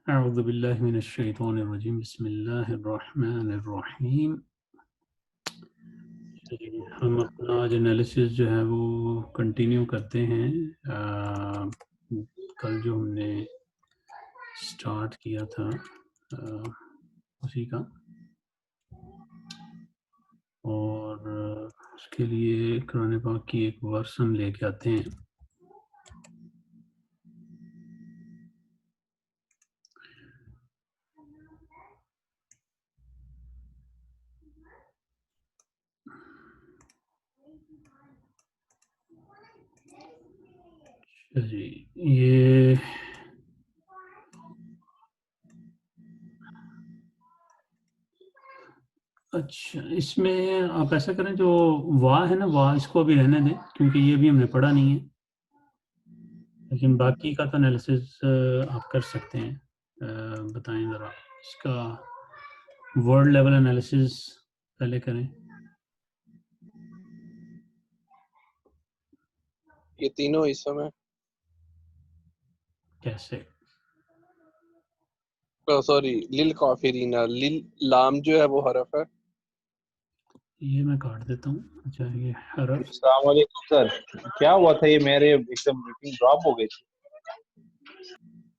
अऊज़ु बिल्लाहि मिनश शैतानिर रजीम बिस्मिल्लाहिर्रहमानिर्रहीम। चलिए हम अपना आज एनालिसिस जो है वो कंटिन्यू करते हैं। कल जो हमने स्टार्ट किया था उसी का, और उसके लिए कुरान पाक की एक वर्स हम लेके आते हैं। जी, ये अच्छा, इसमें आप ऐसा करें, जो वाह है ना, वाह इसको अभी रहने दें क्योंकि ये भी हमने पढ़ा नहीं है, लेकिन बाकी का तो एनालिसिस आप कर सकते हैं। बताएं ज़रा इसका वर्ड लेवल एनालिसिस पहले करें। ये तीनों हिस्सों में, कैसे? सॉरी, लिल काफिरीना, लिल लाम जो है वो हरफ है। ये मैं काट देता हूँ। अच्छा, ये हरफ अस्सलाम वालेकुम सर, क्या हुआ था? ये मेरे एकदम मीटिंग ड्रॉप हो गई थी।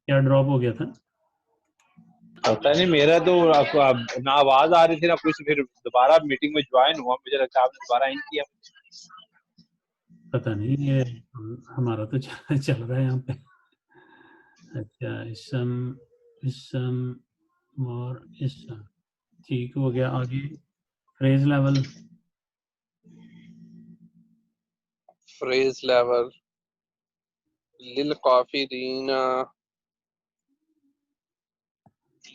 क्या ड्रॉप हो गया था? पता नहीं, मेरा तो ना आवाज आ रही थी ना कुछ, फिर दोबारा मीटिंग में ज्वाइन हुआ, मुझे लगता है आपने दोबारा इन किया। पता नहीं, ये हमारा तो चल रहा है यहाँ पे। अच्छा, इसम इसम और इसम ठीक हो गया। आगे फ्रेज लेवल। फ्रेज लेवल, लिल काफिरीना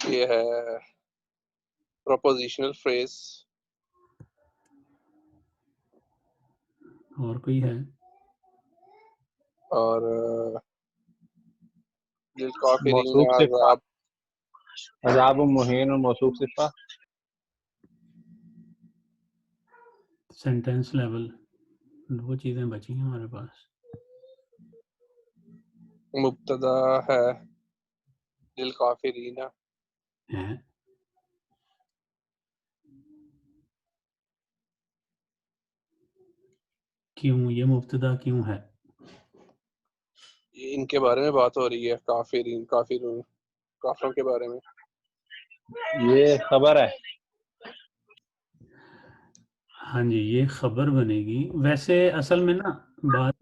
ये है प्रोपोजिशनल फ्रेज। और कोई है? और लिल मौसूफ काफिरीना सिफा, अज़ाब, अज़ाब मुहीन और मौसूफ सिफा। Sentence level. दो चीज़ें बची हैं हमारे पास। मुब्तदा है लिल काफिरीना। है क्यों? ये मुब्तदा क्यों है? इनके बारे में बात हो रही है, काफिरीन काफिरून, काफिरों के बारे में। ये खबर है। हाँ जी, ये खबर बनेगी। वैसे असल में ना बात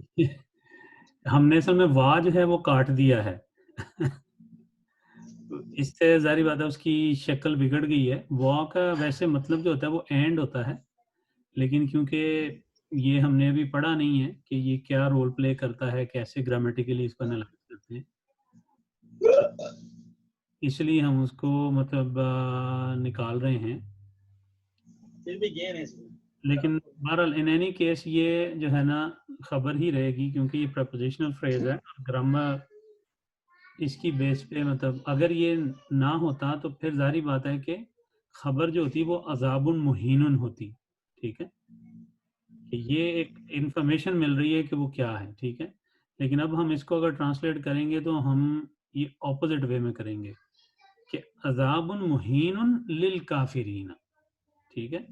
हमने असल में वाह जो है वो काट दिया है। इससे जारी बात है उसकी शक्ल बिगड़ गई है। वाह का वैसे मतलब जो होता है वो एंड होता है, लेकिन क्योंकि ये हमने अभी पढ़ा नहीं है कि ये क्या रोल प्ले करता है, कैसे ग्रामेटिकली इसको एनालाइज करते हैं, इसलिए हम उसको मतलब निकाल रहे हैं। लेकिन बहरहाल इन एनी केस ये जो है ना खबर ही रहेगी, क्योंकि ये प्रपोजिशनल फ्रेज है। ग्रामर इसकी बेस पे, मतलब अगर ये ना होता तो फिर जारी बात है कि खबर जो होती वो अजाबुन मुहीनुन होती। ठीक है, कि ये एक इंफॉर्मेशन मिल रही है कि वो क्या है। ठीक है, लेकिन अब हम इसको अगर ट्रांसलेट करेंगे तो हम ये ऑपोजिट वे में करेंगे कि अजाबुन मुहीनुन लिल काफिरीना। ठीक है,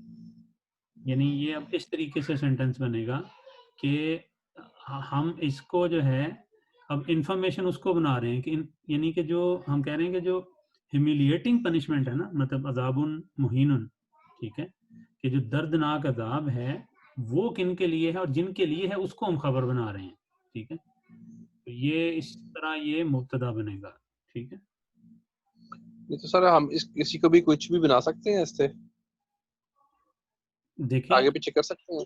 यानी ये अब इस तरीके से सेंटेंस बनेगा कि हम इसको जो है अब इंफॉर्मेशन उसको बना रहे हैं कि यानी कि जो हम कह रहे हैं कि जो ह्यूमिलिएटिंग पनिशमेंट है ना, मतलब अजाबुन मुहीनुन, ठीक है, कि जो दर्दनाक अजाब है वो किन के लिए है और जिनके लिए है उसको हम खबर बना रहे हैं। ठीक है, तो ये इस तरह ये मुब्तदा बनेगा। ठीक है, ये तो सर हम इसी को भी कुछ भी बना सकते हैं, इससे देखें आगे पीछे कर सकते हैं।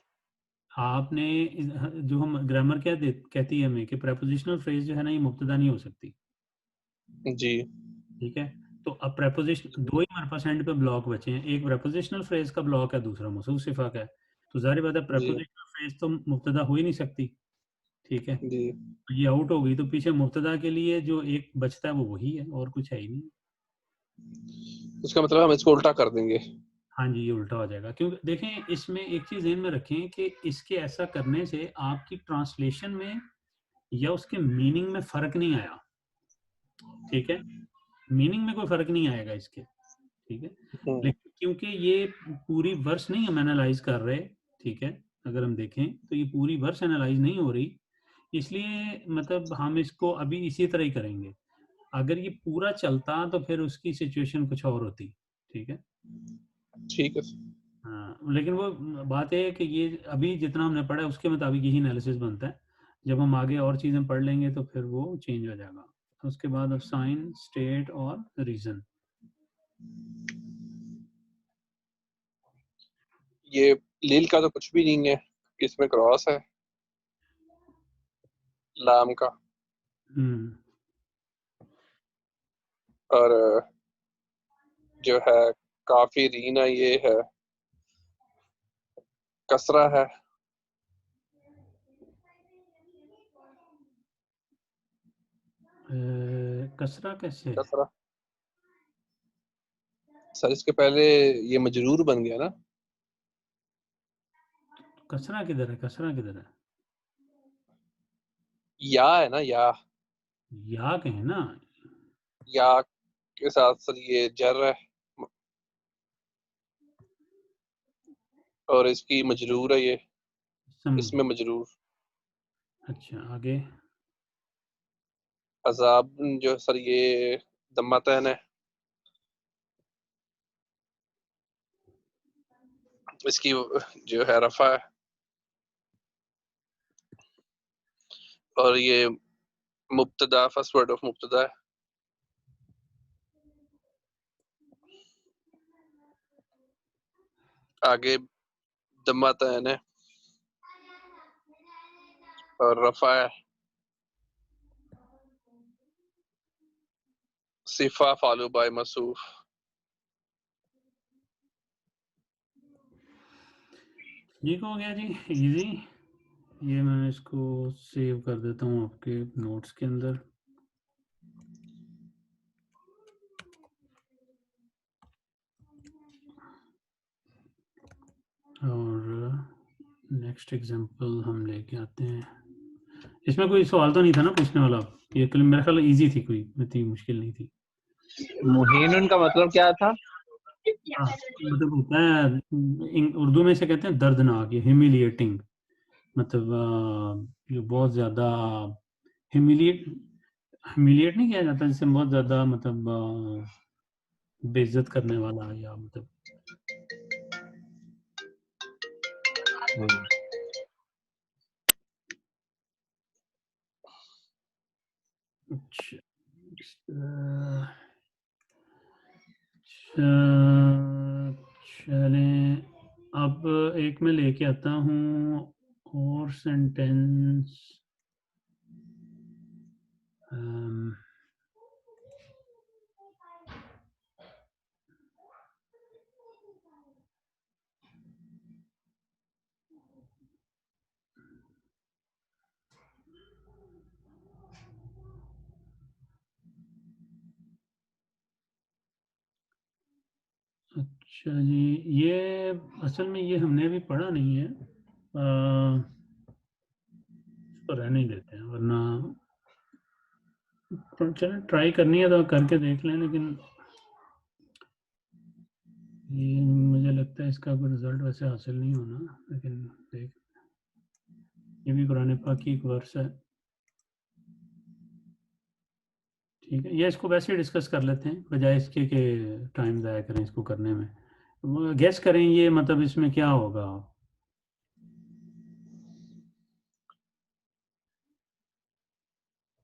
आपने जो हम ग्रामर क्या कहती है हमें कि प्रेपोजिशनल फ्रेज जो है ना ये मुब्तदा नहीं हो सकती। जी ठीक है, तो अब प्रेपोजिशन दो ही हमारे पास एंड पे ब्लॉक बचे हैं, एक प्रेपोजिशनल फ्रेज का ब्लॉक है, दूसरा मौसूफ सिफा का है। तो जाहिर बात है जी प्रेपोजिशनल फ्रेज तो मुब्तदा हो ही नहीं सकती। ठीक है, जी, तो ये आउट हो गई, तो पीछे मुब्तदा के लिए जो एक बचता है वो वही है, और कुछ है ही नहीं। इसका मतलब हम इसको उल्टा कर देंगे। हाँ जी, ये उल्टा हो जाएगा। क्योंकि देखें इसमें एक चीज ध्यान में रखें कि इसके ऐसा करने से आपकी ट्रांसलेशन में या उसके मीनिंग में फर्क नहीं आया। ठीक है, मीनिंग में कोई फर्क नहीं आएगा इसके, ठीक है। लेकिन क्योंकि ये पूरी वर्स नहीं हम एनालाइज कर रहे, ठीक है, अगर हम देखें तो ये पूरी वर्स एनालाइज नहीं हो रही, इसलिए मतलब हम इसको अभी इसी तरह ही करेंगे। अगर ये पूरा चलता तो फिर उसकी सिचुएशन कुछ और होती, ठीक है। ठीक है। हाँ, लेकिन वो बात है कि ये अभी जितना हमने पढ़ा है उसके मुताबिक यही एनालिसिस बनता है। जब हम आगे और चीज़ें पढ़ लेंगे तो फिर वो चेंज हो जाएगा। उसके बाद अब साइन, स्टेट और रीजन। ये लील का तो कुछ भी नहीं है, इसमें क्रॉस है लाम का, और जो है काफी रीना ये है कसरा है। कसरा कैसे? कसरा सर इसके पहले ये मजरूर बन गया ना। कसरा किधर है? कसरा किधर है? या है ना, या के है ना। या के साथ सर ये जर है और इसकी मजरूर है, ये इसमें मजरूर। अच्छा, आगे। अजाब जो सर ये दम्मातैन है, इसकी जो है रफा है, और ये मुब्तदा फर्स्ट वर्ड ऑफ मुब्तदा है। आगे दम्मातैन है और रफा है, सिफा फालू बाय मसूफ। ठीक हो गया जी, इजी। ये मैं इसको सेव कर देता हूँ आपके नोट्स के अंदर। और नेक्स्ट एग्जांपल हम लेके आते हैं। इसमें कोई सवाल तो नहीं था ना पूछने वाला? ये तो मेरा ख्याल इजी थी, कोई इतनी मुश्किल नहीं थी। मुहीनुन का मतलब क्या था? मतलब होता है उर्दू में से कहते हैं दर्दनाक, ये ह्यूमिलिएटिंग, मतलब जो बहुत ज्यादा ह्यूमिलिएट ह्यूमिलिएट नहीं किया जाता, जिससे बहुत ज्यादा मतलब बेइज्जत करने वाला, या मतलब अच्छा, चलें, अब एक मैं लेके आता हूँ और सेंटेंस। अच्छा जी, ये असल में ये हमने अभी पढ़ा नहीं है, इसको रहने ही देते हैं, वरना चलें ट्राई करनी है तो करके देख लें, लेकिन ये मुझे लगता है इसका कोई रिजल्ट वैसे हासिल नहीं होना, लेकिन देख, ये भी कुरान पाक की एक वर्स है, ठीक है। या इसको वैसे ही डिस्कस कर लेते हैं बजाय इसके कि टाइम ज़ाया करें इसको करने में। गेस करें ये मतलब इसमें क्या होगा?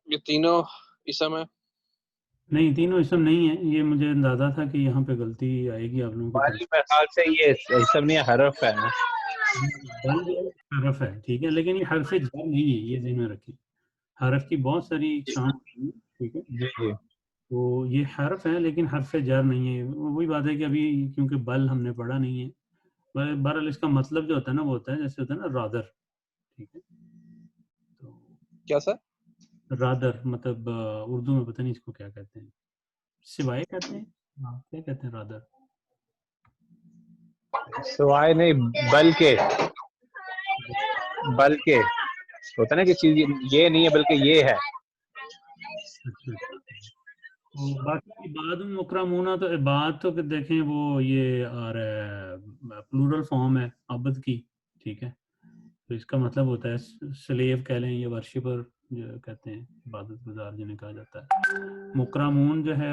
ये तीनों इसम है। नहीं, तीनों इसम नहीं है, ये मुझे अंदाजा था कि यहाँ पे गलती आएगी आप लोगों की बल तरफ मेरे ख्याल से ये सब नहीं हरफ है ना। से। बल जो हरफ है, ठीक है, लेकिन ये हरफ जर नहीं है, ये ध्यान में रखिए। हरफ की बहुत सारी इकसाम होती हैं, ठीक है, जी जी। तो ये हरफ है लेकिन हरफ जर नहीं है। वही बात है कि अभी क्योंकि बल हमने पढ़ा नहीं है, बहरहाल इसका मतलब जो होता है ना वो होता है, जैसे होता है ना रादर, ठीक है। तो क्या सर? रादर मतलब उर्दू में पता नहीं इसको क्या कहते हैं, सिवाय कहते हैं, हाँ क्या कहते हैं रादर? सिवाय नहीं, बल के होता ना कि चीज ये नहीं है बल्कि ये है। अच्छा अच्छा, तो बाकी इबाद मुकरमूना, तो इबाद तो देखें वो ये आ रहा है प्लूरल फॉर्म है अब्द की, ठीक है। तो इसका मतलब होता है स्लेव कह लें या वर्शिपर जो कहते हैं, इबादत गुजार जिन्हें कहा जाता है। मुकरमून जो है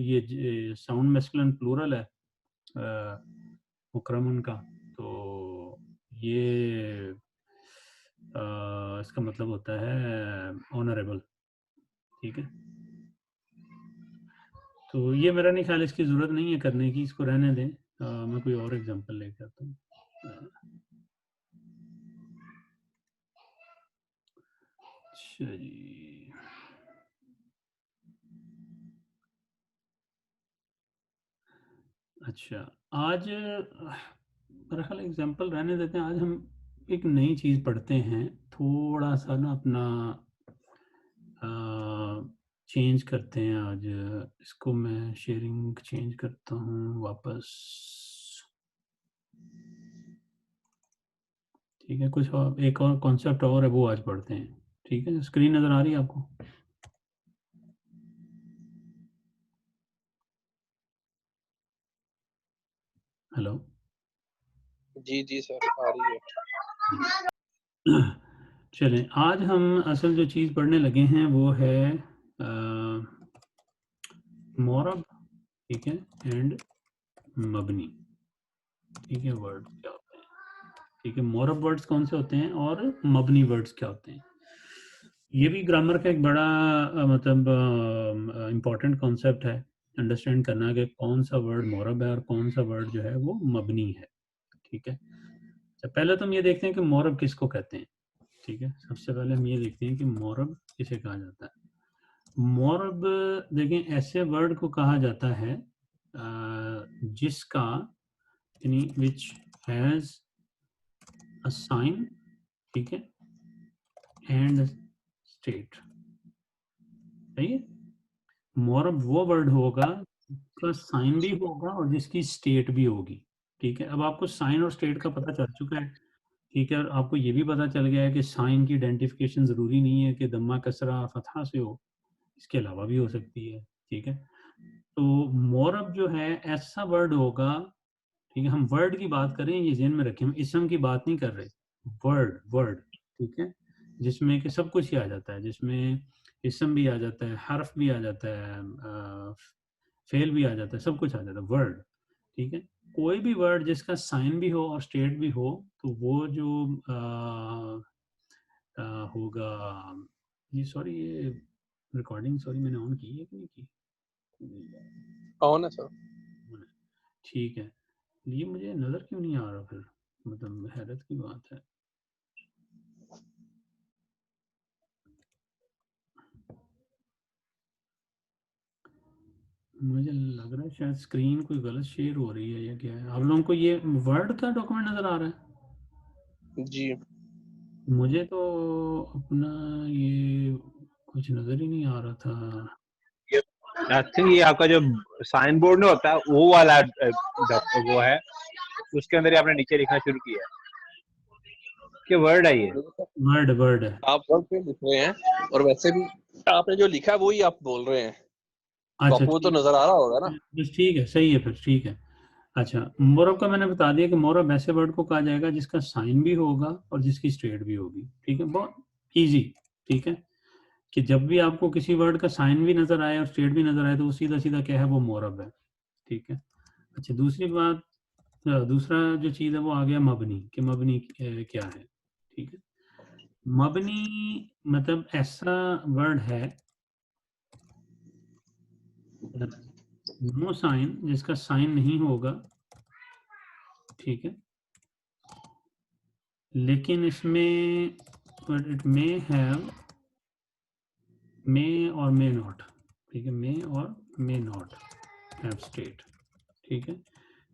ये साउंड मैस्कुलिन प्लूरल है मुकरमून का, तो ये इसका मतलब होता है ऑनरेबल, ठीक है। तो ये मेरा नहीं ख्याल इसकी ज़रूरत नहीं है करने की, इसको रहने दें। मैं कोई और एग्जांपल लेकर आता हूँ। अच्छा जी, अच्छा आज मेरा ख्याल एग्जांपल रहने देते हैं। आज हम एक नई चीज़ पढ़ते हैं, थोड़ा सा ना अपना चेंज करते हैं आज। इसको मैं शेयरिंग चेंज करता हूँ वापस, ठीक है। कुछ और एक और कॉन्सेप्ट और है, वो आज पढ़ते हैं, ठीक है। स्क्रीन नज़र आ रही है आपको? हेलो। जी जी सर, आ रही है। चलें, आज हम असल जो चीज़ पढ़ने लगे हैं वो है मोरब, ठीक है, एंड मबनी, ठीक है। वर्ड क्या होते हैं, ठीक है। मोरब वर्ड्स कौन से होते हैं और मबनी वर्ड्स क्या होते हैं। ये भी ग्रामर का एक बड़ा मतलब इम्पॉर्टेंट कॉन्सेप्ट है अंडरस्टैंड करना, कि कौन सा वर्ड मोरब है और कौन सा वर्ड जो है वो मबनी है, ठीक है। तो पहले तो हम ये देखते हैं कि मोरब किसको कहते हैं, ठीक है। सबसे पहले हम ये देखते हैं कि मोरब किसे कहा जाता है। मोरब देखें, ऐसे वर्ड को कहा जाता है जिसका यानी विच हैज अ साइन, ठीक है, एंड स्टेट, सही है। मोरब वो वर्ड होगा जिसका साइन भी होगा और जिसकी स्टेट भी होगी, ठीक है। अब आपको साइन और स्टेट का पता चल चुका है, ठीक है। और आपको ये भी पता चल गया है कि साइन की आइडेंटिफिकेशन ज़रूरी नहीं है कि दम्मा कसरा फतहा से हो, इसके अलावा भी हो सकती है, ठीक है। तो मोरब जो है ऐसा वर्ड होगा, ठीक है। हम वर्ड की बात करें, ये ज़हन में रखें, हम इसम की बात नहीं कर रहे, वर्ड वर्ड, ठीक है। जिसमें कि सब कुछ ही आ जाता है, जिसमें इसम भी आ जाता है, हर्फ भी आ जाता है, फेल भी आ जाता है, सब कुछ आ जाता है, वर्ड, ठीक है। कोई भी वर्ड जिसका साइन भी हो और स्टेट भी हो, तो वो जो होगा, ये सॉरी, ये रिकॉर्डिंग सॉरी मैंने ऑन की है कि नहीं की, कौन है सर? ठीक है। ये मुझे नज़र क्यों नहीं आ रहा फिर, मतलब हैरत की बात है। मुझे लग रहा है शायद स्क्रीन कोई गलत शेयर हो रही है या क्या है। आप लोगों को ये वर्ड का डॉक्यूमेंट नज़र आ रहा है? जी मुझे तो अपना ये कुछ नज़र ही नहीं आ रहा था। आई थिंक ये आपका जो साइन बोर्ड में होता है वो वाला वो है, उसके अंदर ही आपने नीचे लिखना शुरू किया है कि वर्ड है ये। वर्ड वर्ड है। आप वर्ड पे लिख रहे हैं और वैसे भी आपने जो लिखा है वो ही आप बोल रहे हैं, तो अच्छा आपको वो तो ठीक नजर आ रहा होगा ना। है, बस ठीक है, सही है फिर, ठीक है। अच्छा, मोरब का मैंने बता दिया कि मोरब ऐसे वर्ड को कहा जाएगा जिसका साइन भी होगा और जिसकी स्टेट भी होगी, ठीक है। बहुत इजी, ठीक है। कि जब भी आपको किसी वर्ड का साइन भी नजर आए और स्टेट भी नजर आए, तो वो सीधा सीधा क्या है, वो मोरब है, ठीक है। अच्छा, दूसरी बात, दूसरा जो चीज़ है वो आ गया मबनी, कि मबनी क्या है, ठीक है। मबनी मतलब ऐसा वर्ड है, नो साइन, जिसका साइन नहीं होगा, ठीक है, लेकिन इसमें इट मे हैव, मे और मे नॉट, ठीक है, मे और मे नॉट हैव स्टेट, ठीक है।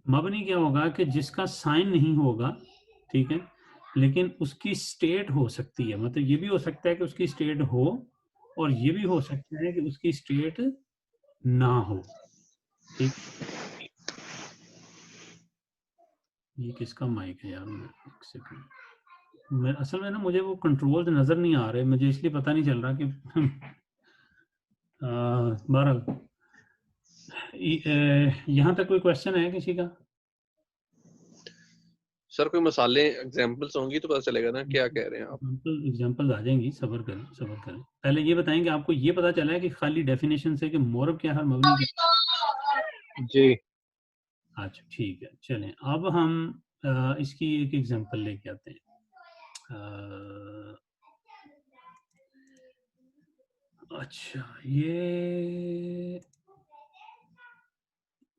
मबनी क्या होगा कि जिसका साइन नहीं होगा, ठीक है, लेकिन उसकी स्टेट हो सकती है। मतलब ये भी हो सकता है कि उसकी स्टेट हो, और ये भी हो सकता है कि उसकी स्टेट ना हो, ठीक। ये किसका माइक है यार, एक सेकंड। मैं असल में ना, मुझे वो कंट्रोल नजर नहीं आ रहे, मुझे इसलिए पता नहीं चल रहा कि बहरहाल यहाँ तक कोई क्वेश्चन है किसी का? सर कोई मसाले एग्जांपल्स होंगी तो पता चलेगा ना क्या कह रहे हैं आप। एग्जांपल आ जाएंगी, सब्र करें सब्र करें। पहले ये बताएंगे आपको ये पता चला है कि खाली डेफिनेशन से कि मोरब क्या है मबनी क्या? जी अच्छा ठीक है, चलें अब हम इसकी एक एग्जांपल लेके आते हैं। अच्छा ये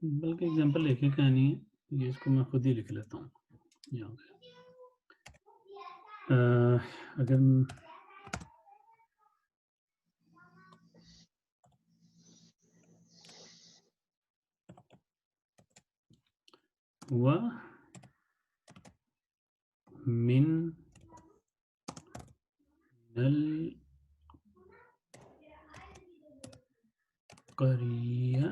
बल्कि एग्जांपल लेके क्या नहीं है, ये इसको मैं खुद ही लिख लेता हूँ यहाँ पे। अगर हुआ मिन नल करिया,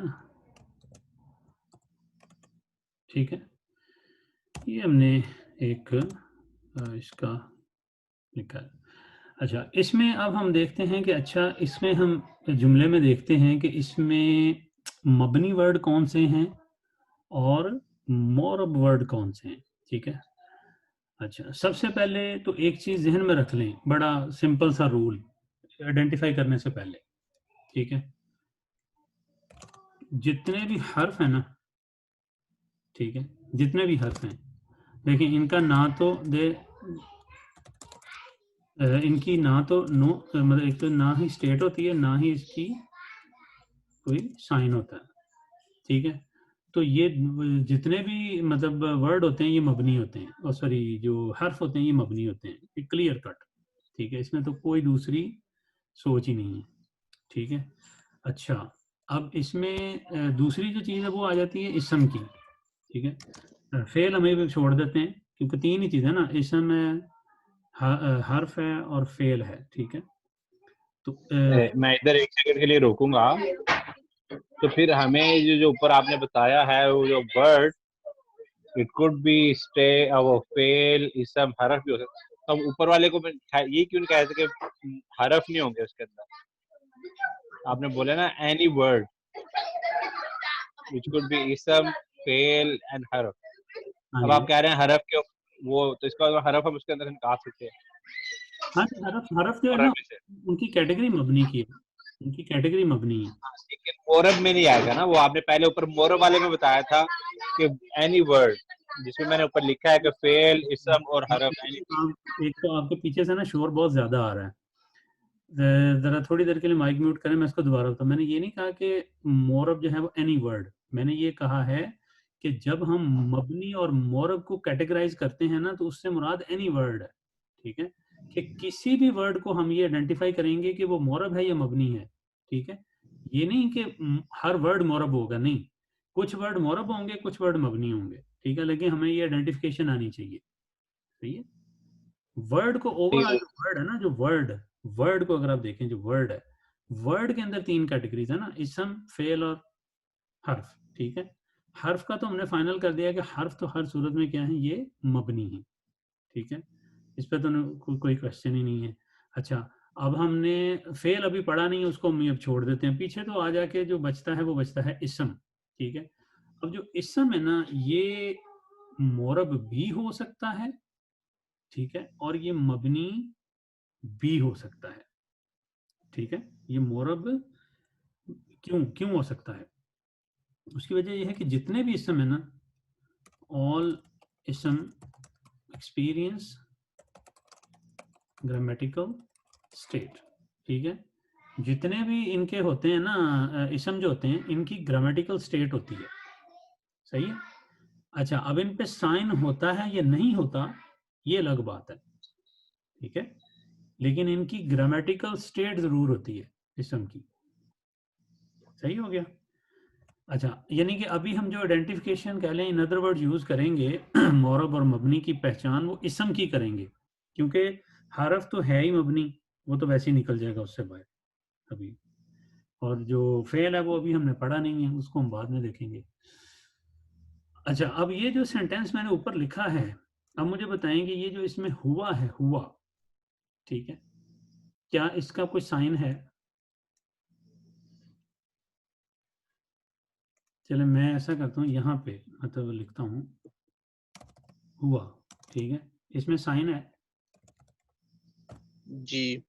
ठीक है, ये हमने एक इसका लिखा है। अच्छा इसमें अब हम देखते हैं कि अच्छा इसमें हम जुमले में देखते हैं कि इसमें मबनी वर्ड कौन से हैं और मोरब वर्ड कौन से हैं, ठीक है। अच्छा सबसे पहले तो एक चीज जहन में रख लें, बड़ा सिंपल सा रूल आइडेंटिफाई करने से पहले, ठीक है, जितने भी हर्फ है ना, ठीक है, जितने भी हर्फ हैं, देखिए इनका ना तो इनकी ना तो नो मतलब एक तो ना ही स्टेट होती है ना ही इसकी कोई साइन होता है, ठीक है। तो ये जितने भी मतलब वर्ड होते हैं ये मबनी होते हैं, और सॉरी जो हर्फ होते हैं ये मबनी होते हैं, ये क्लियर कट, ठीक है, इसमें तो कोई दूसरी सोच ही नहीं है, ठीक है। अच्छा अब इसमें दूसरी जो चीज़ है वो आ जाती है इसम की, ठीक है। फेल हमें भी छोड़ देते हैं क्योंकि तीन ही चीज़ है ना, इसम है, हर्फ है और फेल है, ठीक है। तो मैं इधर एक सेकंड के लिए रोकूंगा। तो फिर हमें जो ऊपर आपने बताया है वो जो word it could be stay और फेल इसम हरफ भी हो सकता है, तो हम ऊपर वाले को ये क्यों नहीं कह सकते कि हरफ नहीं होंगे उसके अंदर? आपने बोला ना any word which could be इसम फेल एंड हरफ। हाँ अब जी, आप कह रहे हैं हरफ क्यों, वो तो इसका हरफ हम उसके अंदर निकाल सकते हैं हाँ जी, हरफ हरफ जो है और ना में से। उनकी कैटेगरी मबनी की है, उनकी कैटेगरी मबनी है। लेकिन मोरब में नहीं आएगा ना, वो आपने पहले ऊपर मोरब वाले में बताया था कि एनी वर्ड, जिसमें मैंने ऊपर लिखा है कि फेल इसम और हरफ एनी। एक तो आपके पीछे से ना शोर बहुत ज्यादा आ रहा है, जरा थोड़ी देर के लिए माइक म्यूट करें, मैं इसको दोबारा बताऊं। मैंने ये नहीं कहा कि मोरब जो है वो एनी वर्ड, मैंने ये कहा है कि जब हम मबनी और मोरब को कैटेगराइज करते हैं ना तो उससे मुराद एनी वर्ड है, ठीक है, कि किसी भी वर्ड को हम ये आइडेंटिफाई करेंगे कि वो मोरब है या मबनी है, ठीक है। ये नहीं कि हर वर्ड मोरब होगा, नहीं, कुछ वर्ड मोरब होंगे कुछ वर्ड मबनी होंगे, ठीक है, लेकिन हमें ये आइडेंटिफिकेशन आनी चाहिए, सही है। वर्ड को ओवरऑल जो वर्ड है ना, जो वर्ड वर्ड को अगर आप देखें, जो वर्ड है, वर्ड के अंदर तीन कैटेगरीज है ना, इसम फेल और हर्फ, ठीक है। हर्फ का तो हमने फाइनल कर दिया कि हर्फ तो हर सूरत में क्या है, ये मबनी है, ठीक है, इस पर तो कोई क्वेश्चन ही नहीं है। अच्छा अब हमने फेल अभी पढ़ा नहीं है, उसको हम अब छोड़ देते हैं पीछे, तो आ जाके जो बचता है वो बचता है इसम, ठीक है। अब जो इसम है ना ये मोरब भी हो सकता है, ठीक है, और ये मबनी भी हो सकता है, ठीक है। ये मोरब क्यों क्यों हो सकता है, उसकी वजह यह है कि जितने भी इसम है ना, ऑल इसम एक्सपीरियंस ग्रामेटिकल स्टेट, ठीक है, जितने भी इनके होते हैं ना इसम जो होते हैं इनकी ग्रामेटिकल स्टेट होती है, सही है। अच्छा अब इन पे साइन होता है या नहीं होता ये अलग बात है, ठीक है, लेकिन इनकी ग्रामेटिकल स्टेट जरूर होती है इसम की, सही हो गया। अच्छा यानी कि अभी हम जो आइडेंटिफिकेशन कह लें इन अदर वर्ड यूज करेंगे मोरब और मबनी की पहचान वो इसम की करेंगे, क्योंकि हरफ तो है ही मबनी, वो तो वैसे ही निकल जाएगा उससे बाहर अभी, और जो फेल है वो अभी हमने पढ़ा नहीं है, उसको हम बाद में देखेंगे। अच्छा अब ये जो सेंटेंस मैंने ऊपर लिखा है, अब मुझे बताएंगे ये जो इसमें हुआ है, हुआ, ठीक है, क्या इसका कोई साइन है? चले मैं ऐसा करता हूँ, यहाँ पे मतलब लिखता हूँ हुआ, ठीक है। इसमें साइन है? जी।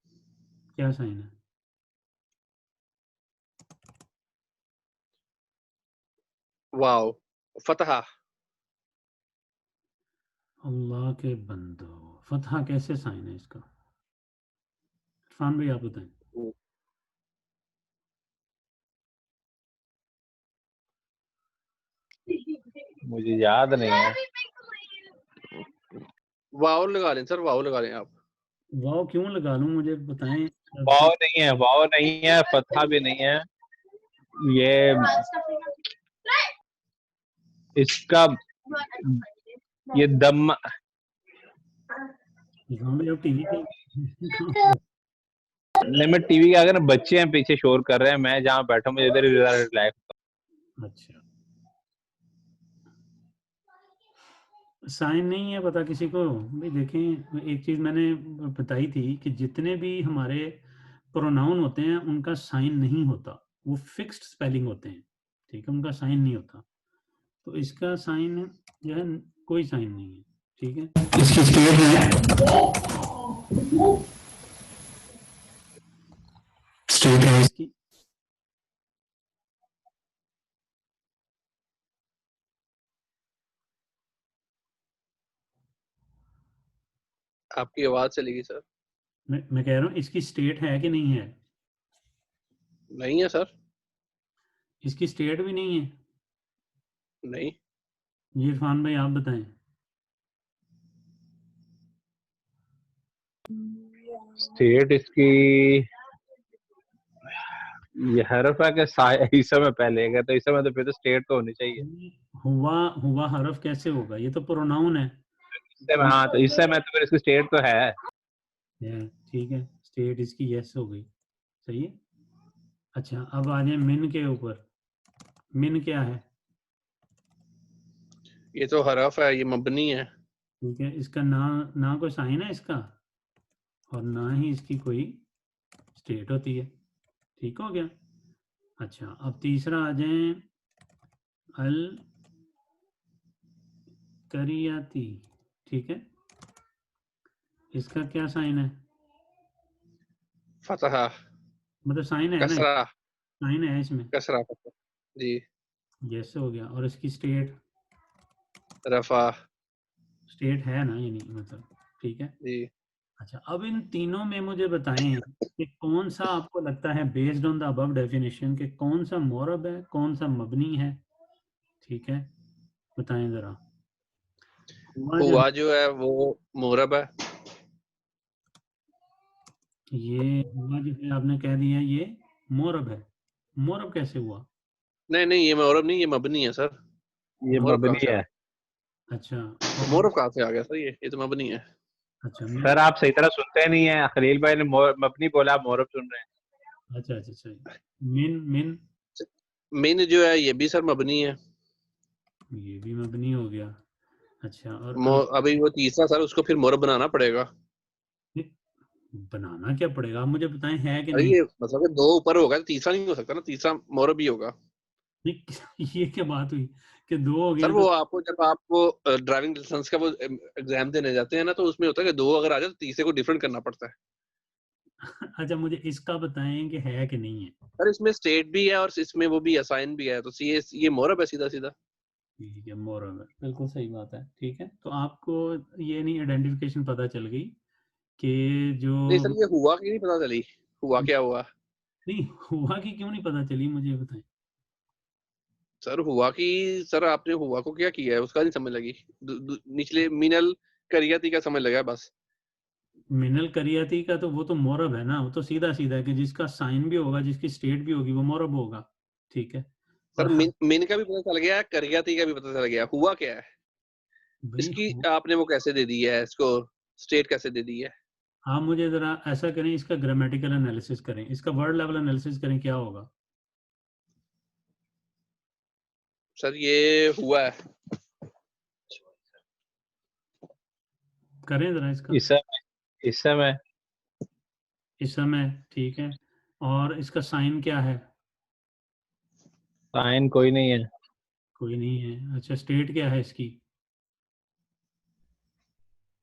क्या साइन है? वाओ, फतहा। अल्लाह के बंदो, फतहा कैसे साइन है इसका? इरफान भाई आप बताएं। मुझे याद नहीं है। वाओ लगा लें सर, वाओ लगा लें आप। वाव क्यों लगा लूं, मुझे बताएं। वाव नहीं है, वाव नहीं है, फतहा भी नहीं है। ये इसका ये दम। इरफान भाई आप टीवी के मैं टीवी के आगे ना, बच्चे हैं पीछे शोर कर रहे हैं, मैं जहाँ बैठा हूँ मुझे इधर ही रिलैक्स। अच्छा, साइन नहीं है पता किसी को भाई? देखें, एक चीज मैंने बताई थी कि जितने भी हमारे प्रोनाउन होते हैं उनका साइन नहीं होता, वो फिक्स्ड स्पेलिंग होते हैं, ठीक है, उनका साइन नहीं होता। तो इसका साइन जो है कोई साइन नहीं है, ठीक है। इसकी स्टेट है इसकी, आपकी आवाज चलेगी सर। मैं कह रहा हूँ इसकी स्टेट है कि नहीं है? नहीं है सर। इसकी स्टेट भी नहीं है? नहीं। जी इरफान भाई आप बताएं। स्टेट इसकी ये हरफ है कि इस समय पहले है, तो इस समय तो फिर तो स्टेट तो होनी चाहिए। हुआ हुआ हरफ कैसे होगा, ये तो प्रोनाउन है। इस समय, हाँ, तो इस समय तो फिर इसकी स्टेट तो है। ठीक है, स्टेट इसकी यस हो गई, सही है। अच्छा अब आ जाए मिन के ऊपर। मिन क्या है? ये तो हरफ है, ये मबनी है। ठीक है, इसका ना कोई साइन है इसका, और ना ही इसकी कोई स्टेट होती है, ठीक हो गया। अच्छा अब तीसरा आ जाए, अल करियाती, ठीक है, इसका क्या साइन है? फतहा। मतलब साइन है ना, कसरा। साइन है इसमें? कसरा फतहा। जी। यस हो गया। और इसकी स्टेट, रफा। स्टेट है ना, ये नहीं मतलब, ठीक है। जी। अच्छा अब इन तीनों में मुझे बताएं कि कौन सा आपको लगता है based on the above definition के कौन सा मोरब है, कौन सा मबनी है, ठीक है, बताएं जरा। हुआ जो हुआ जो है वो मुरब है। ये हुआ जो है आपने कह दिया ये मोरब है। मोरब कैसे हुआ? नहीं नहीं, ये मुरब नहीं, ये मबनी है सर। ये मोरब कहाँ मबनी से आ है। गया? अच्छा और मोरब कहाँ से आ गया सर? ये तो मबनी है। अच्छा सर आप सही तरह सुनते नहीं है, खलील भाई ने मबनी बोला, आप मोरब सुन रहे हैं। अच्छा अच्छा अच्छा, मिन मिन मिन जो है ये भी सर मबनी है। ये भी मबनी हो गया। अच्छा और अल अभी वो तीसरा सर, उसको फिर मोरब बनाना पड़ेगा। बनाना क्या पड़ेगा, आप मुझे बताएं है कि अरे नहीं? ये मतलब कि दो ऊपर होगा तो तीसरा नहीं हो सकता ना, तीसरा मोरब ही होगा। नहीं, ये क्या बात हुई कि दो हो सर गए वो तो आपको जब आपको ड्राइविंग लाइसेंस का वो एग्जाम देने जाते हैं ना, तो उसमें होता है कि दो अगर आ जाए तो तीसरे को डिफरेंट करना पड़ता है। अच्छा मुझे इसका बताएं कि है कि नहीं है। सर इसमें स्टेट भी है और इसमें वो भी असाइन भी है, तो ये मोरब है सीधा सीधा। ठीक है, मोरल है, बिल्कुल सही बात है, ठीक है। तो आपको ये नहीं आइडेंटिफिकेशन पता चल गई कि जो नहीं सर, ये हुआ कि नहीं पता चली, हुआ क्या हुआ। नहीं हुआ कि क्यों नहीं पता चली, मुझे बताएं। सर हुआ कि सर आपने हुआ को क्या किया है उसका नहीं समझ लगी। निचले मिनल करियती का समझ लगा बस। मिनल करियती का तो वो तो मोरब है ना, वो तो सीधा सीधा है कि जिसका साइन भी होगा, जिसकी स्टेट भी होगी, वो मोरब होगा, ठीक है। सर और मिन का भी पता चल गया, करियती का भी पता चल गया, हुआ क्या है भाई इसकी आपने वो कैसे दे दी है, इसको स्टेट कैसे दे दी है। आप मुझे जरा ऐसा करें, इसका ग्रामेटिकल एनालिसिस करें, इसका वर्ड लेवल एनालिसिस करें, क्या होगा? सर ये हुआ है। करें जरा इसका इस समय इस समय, ठीक है। और इसका साइन क्या है? साइन कोई नहीं है। कोई नहीं है। अच्छा, स्टेट क्या है इसकी?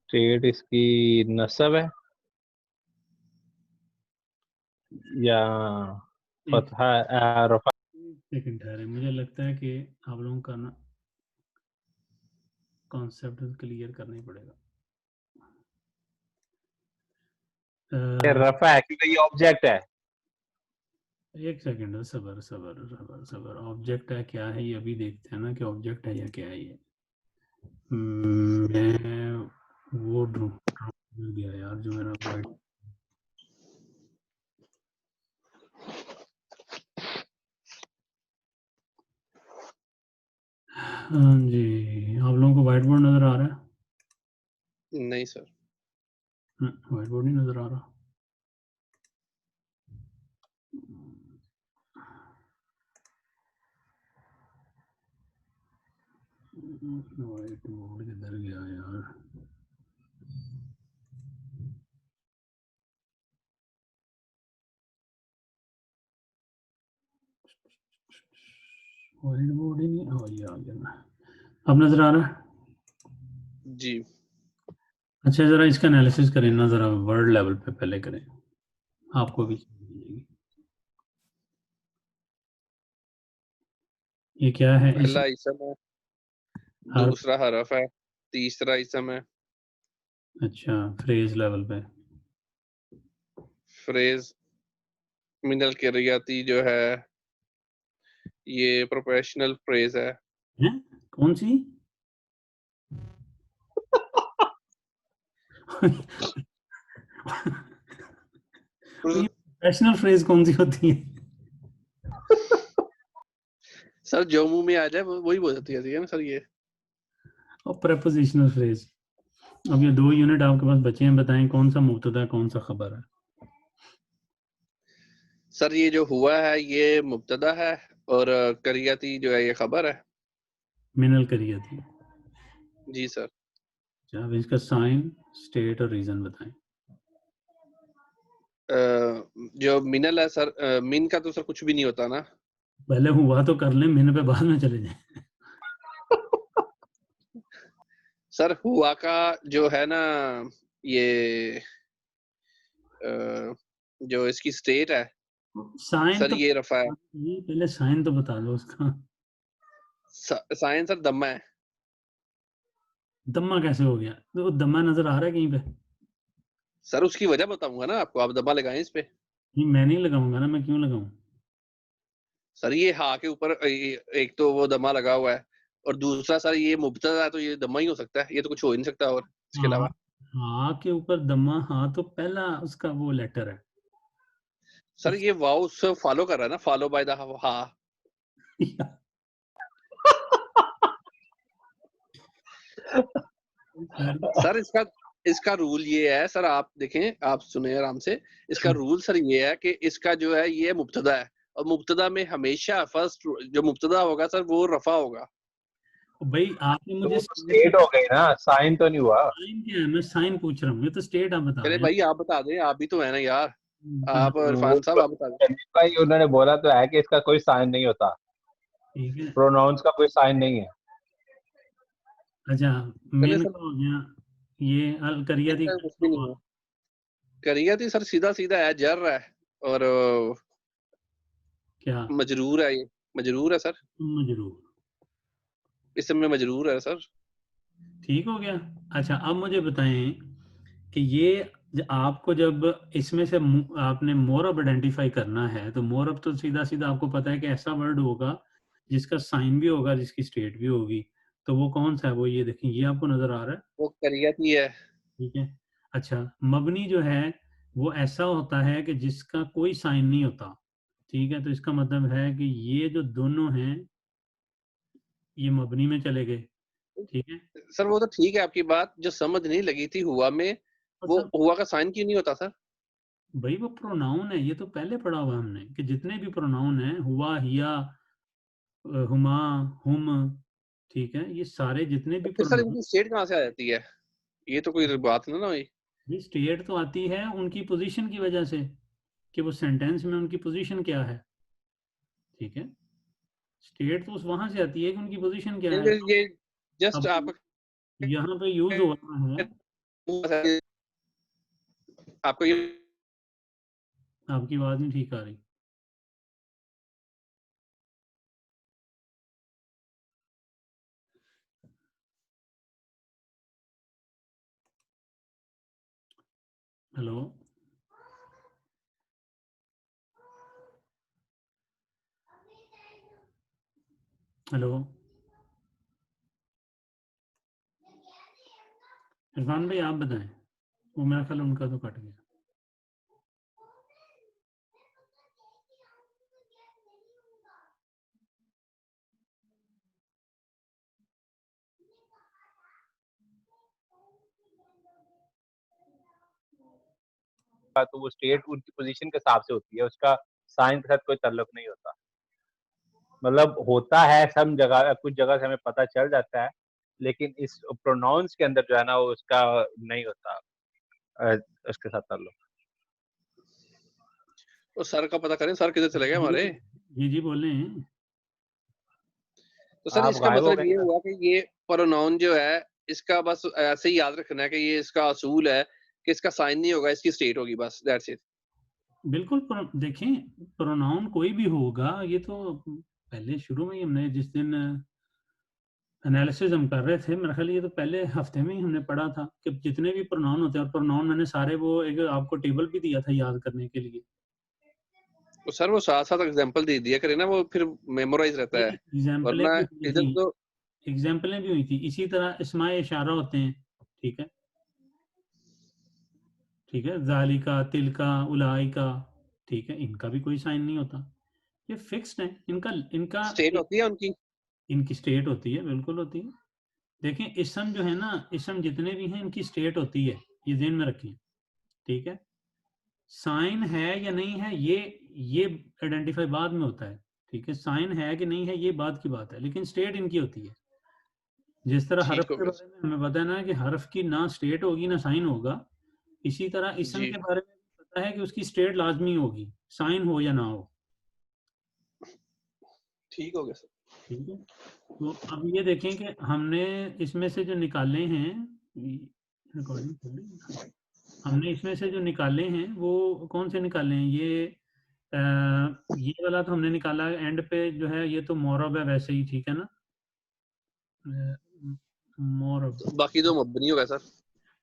स्टेट इसकी नस्ब है या एक फतहा रफा। सेकंड ठहरे, मुझे लगता है कि आप लोगों का ना कॉन्सेप्ट क्लियर करना ही पड़ेगा। रफा है क्योंकि ये ऑब्जेक्ट है। एक सेकंड, सबर सबर सबर सबर। ऑब्जेक्ट है क्या है ये अभी देखते हैं ना कि ऑब्जेक्ट है या क्या है ये। मैं वो ढूंढ गया यार जो मेरा वाइट। हाँ जी, आप लोगों को व्हाइट बोर्ड नजर आ रहा है? नहीं सर। व्हाइट बोर्ड नहीं नजर आ रहा। व्हाइट बोर्ड किधर गया यार? व्हाइट बोर्ड ही नहीं। ये आ गया। अब नजर आ रहा है? जी अच्छा, जरा इसका एनालिसिस करें ना, जरा वर्ड लेवल पे पहले करें, आपको भी समझ आएगी। ये क्या है? इस पहला इसम है, हर दूसरा हरफ है, तीसरा इसम है। अच्छा, फ्रेज लेवल पे। फ्रेज मिनल किरियाती जो है ये प्रोफेशनल फ्रेज है। हैं? कौन सी? ये प्रोफेशनल फ्रेज कौन सी होती है? सर जो मुंह में आ जाए वही बोल सकती है ना सर ये। और प्रेपोजिशनल फ्रेज। अब ये 2 यूनिट आपके पास बचे हैं, बताएं कौन सा मुब्तदा है कौन सा खबर है? सर ये जो हुआ है ये मुब्तदा है और करियाती जो है ये खबर है। मिनल करिए थी। जी सर। अच्छा, अब इसका साइन, स्टेट और रीजन बताएं। जो मिनल है सर, मिन का तो सर कुछ भी नहीं होता ना। पहले हुआ तो कर लें, मिन पे बाद में चले जाएं। सर हुआ का जो है ना ये जो इसकी स्टेट है साइन सर तो ये रफा है। पहले साइन तो बता दो उसका। साइन सर दम्मा है। दम्मा कैसे हो गया? तो दम्मा नजर आ रहा है कहीं पे? सर उसकी वजह बताऊंगा ना आपको, आप दम्मा लगाएं इस पे। नहीं, मैं नहीं लगाऊंगा ना, मैं क्यों लगाऊं? सर ये हा के ऊपर एक तो वो दम्मा लगा हुआ है और दूसरा सर ये मुब्तदा है तो ये दम्मा ही हो सकता है, ये तो कुछ हो ही नहीं सकता और इसके हाँ, अलावा। हाँ के ऊपर दम्मा, हाँ तो पहला उसका वो लेटर है। सर ये वाव उससे फॉलो कर रहा है ना, फॉलो बाय द हा। सर इसका इसका रूल ये है सर, आप देखें, आप सुने आराम से। इसका रूल सर ये है कि इसका जो है ये मुब्तदा है और मुब्तदा में हमेशा फर्स्ट जो मुब्तदा होगा सर वो रफा होगा। भाई आपने तो मुझे वो तो स्टेट हो गई ना, साइन तो नहीं हुआ। साइन क्या है? मैं साइन पूछ रहा हूँ, ये तो स्टेट आप बता चले रहे हैं। भाई आप बता दें, आप भी तो है ना यार। आप वो इरफान साहब आप बता दें। भाई उन्होंने बोला तो है कि इसका कोई साइन नहीं होता, ठीक है। प्रोनाउंस का कोई साइन नहीं है। अच्छा, चले मेन सर, का हो गया। ये अल करिया थी इनका कुछ कैसा भी नहीं हुआ? है। करिया थी सर सीधा सीधा है, जर है और क्या? मजरूर है, ये मजरूर है सर। मजरूर। इस समय मजरूर है सर। ठीक हो गया। अच्छा, अब मुझे बताएं कि ये आपको जब इसमें से आपने मोरब आइडेंटिफाई करना है, तो मोरब तो सीधा सीधा आपको पता है कि ऐसा वर्ड होगा जिसका साइन भी होगा, जिसकी स्टेट भी होगी। तो वो कौन सा है? वो ये देखें, ये आपको नजर आ रहा है। वो करिया थी है। ठीक है। अच्छा, मबनी जो है वो ऐसा होता है कि जिसका कोई साइन नहीं होता। ठीक है, तो इसका मतलब है कि ये जो दोनों हैं ये मबनी में चले गए। ठीक है। सर वो तो ठीक है आपकी बात, जो समझ नहीं लगी थी हुआ में, और वो सर हुआ का साइन क्यों नहीं होता सर? भाई वो प्रोनाउन है, ये तो पहले पढ़ा हुआ हमने कि जितने भी प्रोनाउन हैं, हुआ, हिया, हुमा, हुम, ठीक है, ये सारे जितने तो भी फिर सर प्रोनाउन। इनकी स्टेट कहाँ से आ जाती है? ये तो कोई बात ना ना हुई। ये स्टेट तो आती है उनकी पोजीशन की वजह से कि वो सेंटेंस में उनकी पोजीशन क्या है। ठीक है, स्टेट तो उस वहां से आती है कि उनकी पोजीशन क्या है। ये जस्ट अब आपका यहाँ पे यूज हो रहा है, आपको ये आपकी आवाज नहीं ठीक आ रही। हेलो, हेलो इरफान भाई, आप बताएं। वो मेरा ख्याल उनका तो कट गया। तो वो स्टेट उनकी पोजीशन के हिसाब से होती है, उसका साइन के साथ कोई ताल्लुक नहीं होता। मतलब होता है सब जगह, कुछ जगह से हमें पता चल जाता है, लेकिन इस प्रोनाउंस के अंदर जो है ना वो उसका नहीं होता उसके साथ ताल्लुक। तो सर का पता करें, सर किधर चले गए हमारे? जी बोले हैं। तो सर आप इसका गायब हो मतलब गए ये सर। हुआ कि ये प्रोनाउन जो है इसका बस ऐसे ही याद रखना है कि ये इसका असूल है कि इसका साइन नहीं होगा, इसकी स्टेट होगी, बस दैट्स इट। बिल्कुल देखें, प्रोनाउन कोई भी होगा, ये तो पहले शुरू में ही हमने जिस दिन एनालिसिस हम कर रहे थे, मेरे ख्याल ये तो पहले हफ्ते में ही हमने पढ़ा था कि जितने भी प्रोनाउन होते हैं, और प्रोनाउन मैंने सारे वो एक आपको टेबल भी दिया था याद करने के लिए। तो सर वो साथ साथ एग्जांपल दे दिया करे ना, वो फिर मेमोराइज रहता है, एग्जाम्पलें वरना भी हुई इधर थी, तो एग्जाम्पलें भी हुई थी। इसी तरह इस्माए इशारा होते हैं, ठीक है, ठीक है, जालिका, तिलका, उलाइका, ठीक है, इनका भी कोई साइन नहीं होता, ये फिक्स्ड है। इनका इनका स्टेट होती है उनकी। इनकी स्टेट होती है, बिल्कुल होती है। देखें इसम जो है ना, इसम जितने भी हैं इनकी स्टेट होती है, ये ध्यान में रखिए, ठीक है। साइन है या नहीं है ये आइडेंटिफाई बाद में होता है, ठीक है। साइन है कि नहीं है ये बात की बात है, लेकिन स्टेट इनकी होती है। जिस तरह हरफ ठीक हो के गया बारे में हमें पता है ना कि हरफ की ना स्टेट होगी ना साइन होगा, इसी तरह सर। इसम जी के बारे में पता है कि उसकी स्टेट लाजमी होगी, साइन हो या ना हो, ठीक हो गया सर। ठीक है। तो अब ये देखें कि हमने इसमें से जो निकाले हैं, रिकॉर्डिंग, हमने इसमें से जो निकाले हैं वो कौन से निकाले हैं, ये वाला तो हमने निकाला एंड पे जो है, ये तो मोरब है वैसे ही, ठीक है ना, मोरब। तो बाकी दो मबनी हो गया सर।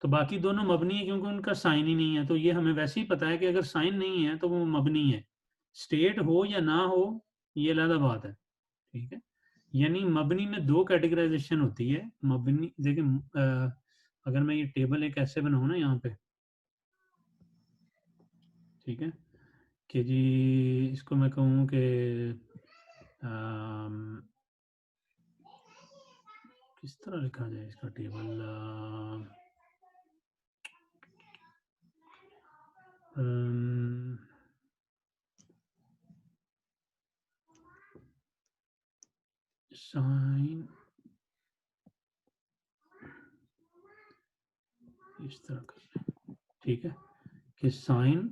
तो बाकी दोनों मबनी है क्योंकि उनका साइन ही नहीं है, तो ये हमें वैसे ही पता है कि अगर साइन नहीं है तो वो मबनी है। स्टेट हो या ना हो ये अलग बात है, ठीक है। यानी मबनी में दो कैटेगराइजेशन होती है। मबनी देखिए, अगर मैं ये टेबल एक ऐसे बनाऊं ना यहाँ पे, ठीक है, कि जी इसको मैं कहूँ कि किस तरह लिखा जाए इसका टेबल, साइन इस तरह कर, ठीक है, कि साइन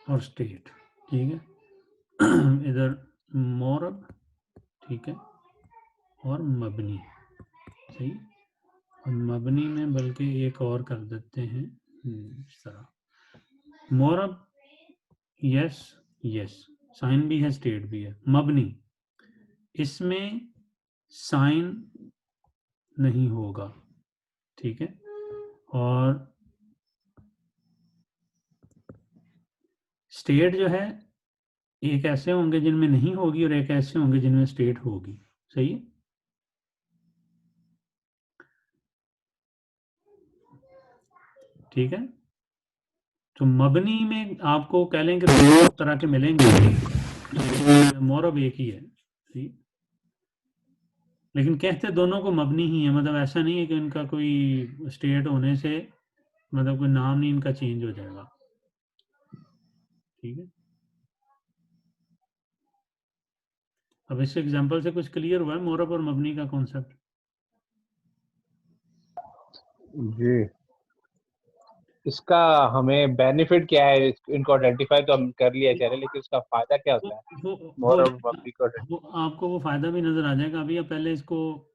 और स्टेट, ठीक है, इधर मोरब, ठीक है, और मबनी, सही। और मबनी में बल्कि एक और कर देते हैं, इस तरह मोरब, यस यस, साइन भी है स्टेट भी है। मबनी इसमें साइन नहीं होगा, ठीक है, और स्टेट जो है एक ऐसे होंगे जिनमें नहीं होगी और एक ऐसे होंगे जिनमें स्टेट होगी, सही है। ठीक है, तो मबनी में आपको कह लें कि दो तरह के मिलेंगे, मोरब एक ही है, ठीक। लेकिन कहते दोनों को मबनी ही है, मतलब ऐसा नहीं है कि इनका कोई स्टेट होने से मतलब कोई नाम नहीं इनका चेंज हो जाएगा, ठीक है। अब इस एग्जांपल से कुछ क्लियर हुआ है मोरब और मबनी का कॉन्सेप्ट? जी इसका हमें बेनिफिट क्या है? इनको आइडेंटिफाई तो हम कर लिया चले, लेकिन इसका फायदा क्या होता है? वो मोर पब्लिक को आपको वो फायदा भी नजर आ जाएगा। अभी आप पहले इसको